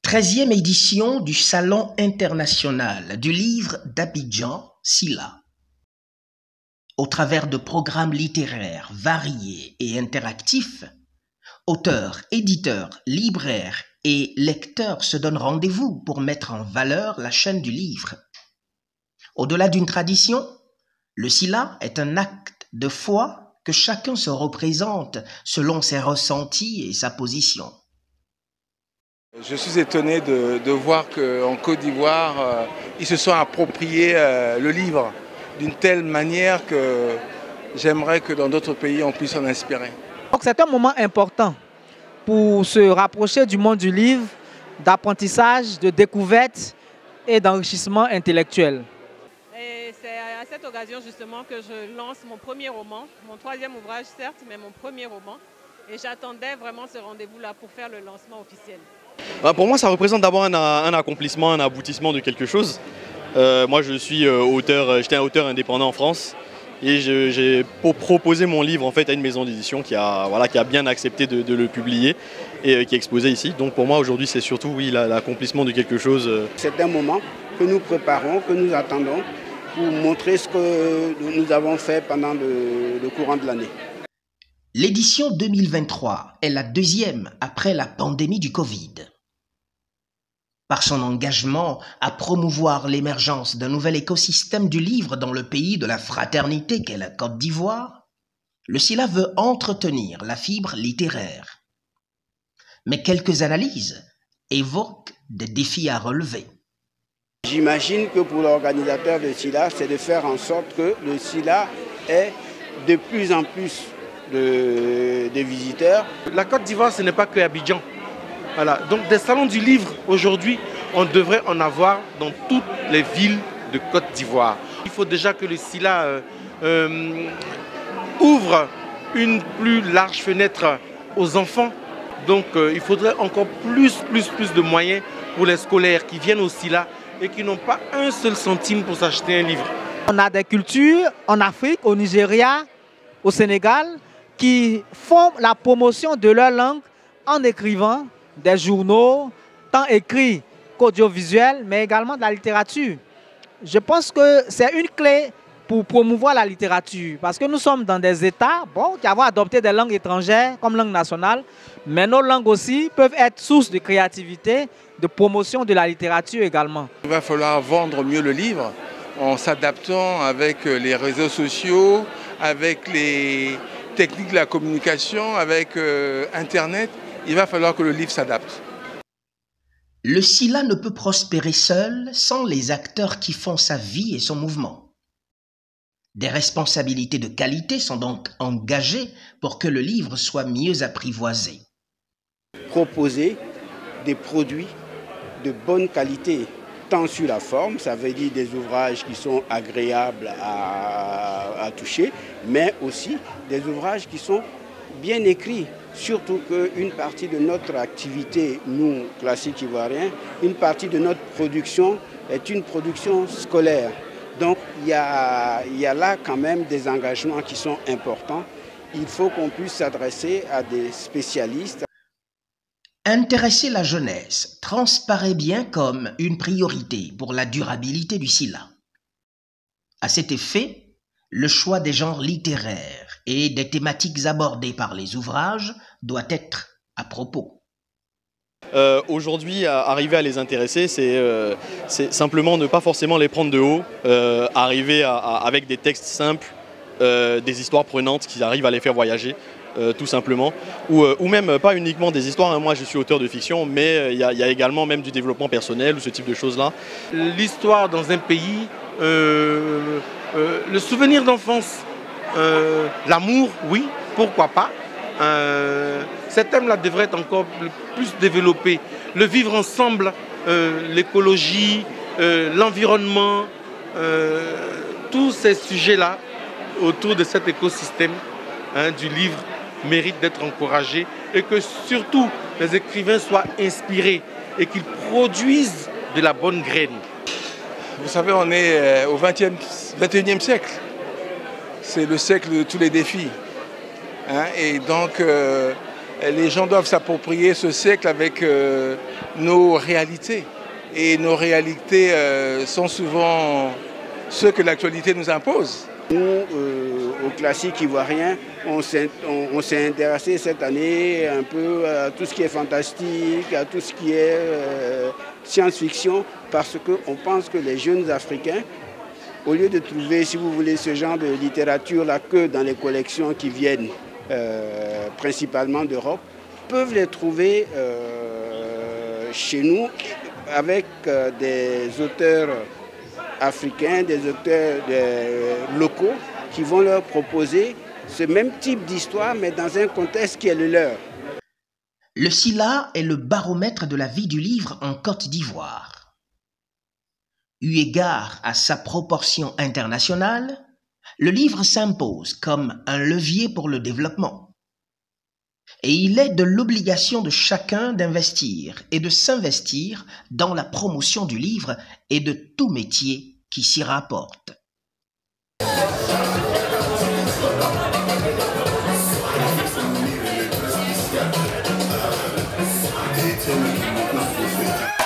13e édition du Salon international du livre d'Abidjan, SILA. Au travers de programmes littéraires variés et interactifs, auteurs, éditeurs, libraires et lecteurs se donnent rendez-vous pour mettre en valeur la chaîne du livre. Au-delà d'une tradition, le SILA est un acte de foi que chacun se représente selon ses ressentis et sa position. Je suis étonné de voir qu'en Côte d'Ivoire, ils se sont appropriés le livre d'une telle manière que j'aimerais que dans d'autres pays, on puisse en inspirer. Donc c'est un moment important pour se rapprocher du monde du livre, d'apprentissage, de découverte et d'enrichissement intellectuel. Et c'est à cette occasion justement que je lance mon premier roman, mon 3e ouvrage certes, mais mon premier roman. Et j'attendais vraiment ce rendez-vous-là pour faire le lancement officiel. Pour moi, ça représente d'abord un accomplissement, un aboutissement de quelque chose. Moi, je suis auteur, j'étais un auteur indépendant en France et j'ai proposé mon livre en fait à une maison d'édition qui a bien accepté de le publier et qui est exposé ici. Donc pour moi, aujourd'hui, c'est surtout l'accomplissement de quelque chose. C'est un moment que nous préparons, que nous attendons pour montrer ce que nous avons fait pendant le courant de l'année. L'édition 2023 est la 2e après la pandémie du Covid. Par son engagement à promouvoir l'émergence d'un nouvel écosystème du livre dans le pays de la fraternité qu'est la Côte d'Ivoire, le SILA veut entretenir la fibre littéraire. Mais quelques analyses évoquent des défis à relever. J'imagine que pour l'organisateur de SILA, c'est de faire en sorte que le SILA ait de plus en plus de visiteurs. La Côte d'Ivoire, ce n'est pas que Abidjan. Voilà. Donc des salons du livre, aujourd'hui, on devrait en avoir dans toutes les villes de Côte d'Ivoire. Il faut déjà que le SILA ouvre une plus large fenêtre aux enfants. Donc il faudrait encore plus de moyens pour les scolaires qui viennent au SILA et qui n'ont pas un seul centime pour s'acheter un livre. On a des cultures en Afrique, au Nigeria, au Sénégal, qui font la promotion de leur langue en écrivant des journaux, tant écrits qu'audiovisuels, mais également de la littérature. Je pense que c'est une clé pour promouvoir la littérature, parce que nous sommes dans des États qui avons adopté des langues étrangères comme langue nationale, mais nos langues aussi peuvent être source de créativité, de promotion de la littérature également. Il va falloir vendre mieux le livre en s'adaptant avec les réseaux sociaux, avec les techniques de la communication, avec Internet. Il va falloir que le livre s'adapte. Le SILA ne peut prospérer seul sans les acteurs qui font sa vie et son mouvement. Des responsabilités de qualité sont donc engagées pour que le livre soit mieux apprivoisé. Proposer des produits de bonne qualité, tant sur la forme, ça veut dire des ouvrages qui sont agréables à toucher, mais aussi des ouvrages qui sont bien écrits. Surtout qu'une partie de notre activité, nous, classiques ivoiriens, une partie de notre production est une production scolaire. Donc il y a là quand même des engagements qui sont importants. Il faut qu'on puisse s'adresser à des spécialistes. Intéresser la jeunesse transparaît bien comme une priorité pour la durabilité du SILA. À cet effet, le choix des genres littéraires et des thématiques abordées par les ouvrages doit être à propos. Aujourd'hui, arriver à les intéresser, c'est simplement ne pas forcément les prendre de haut, arriver avec des textes simples, des histoires prenantes qui arrivent à les faire voyager. Tout simplement, ou même pas uniquement des histoires, moi je suis auteur de fiction, mais il y a également même du développement personnel ou ce type de choses-là. L'histoire dans un pays, le souvenir d'enfance, l'amour, oui, pourquoi pas. Ces thèmes-là devraient être encore plus développés. Le vivre ensemble, l'écologie, l'environnement, tous ces sujets-là autour de cet écosystème du livre mérite d'être encouragé et que surtout les écrivains soient inspirés et qu'ils produisent de la bonne graine. Vous savez, on est au 21e siècle. C'est le siècle de tous les défis. Et donc, les gens doivent s'approprier ce siècle avec nos réalités. Et nos réalités sont souvent ce que l'actualité nous impose. Nous, au classique ivoirien, on s'est intéressé cette année un peu à tout ce qui est fantastique, à tout ce qui est science-fiction, parce qu'on pense que les jeunes Africains, au lieu de trouver, si vous voulez, ce genre de littérature-là que dans les collections qui viennent principalement d'Europe, peuvent les trouver chez nous avec des auteurs africains, des auteurs locaux qui vont leur proposer ce même type d'histoire, mais dans un contexte qui est le leur. Le SILA est le baromètre de la vie du livre en Côte d'Ivoire. Eu égard à sa proportion internationale, le livre s'impose comme un levier pour le développement. Et il est de l'obligation de chacun d'investir et de s'investir dans la promotion du livre et de tout métier qui s'y rapporte. Maintenant,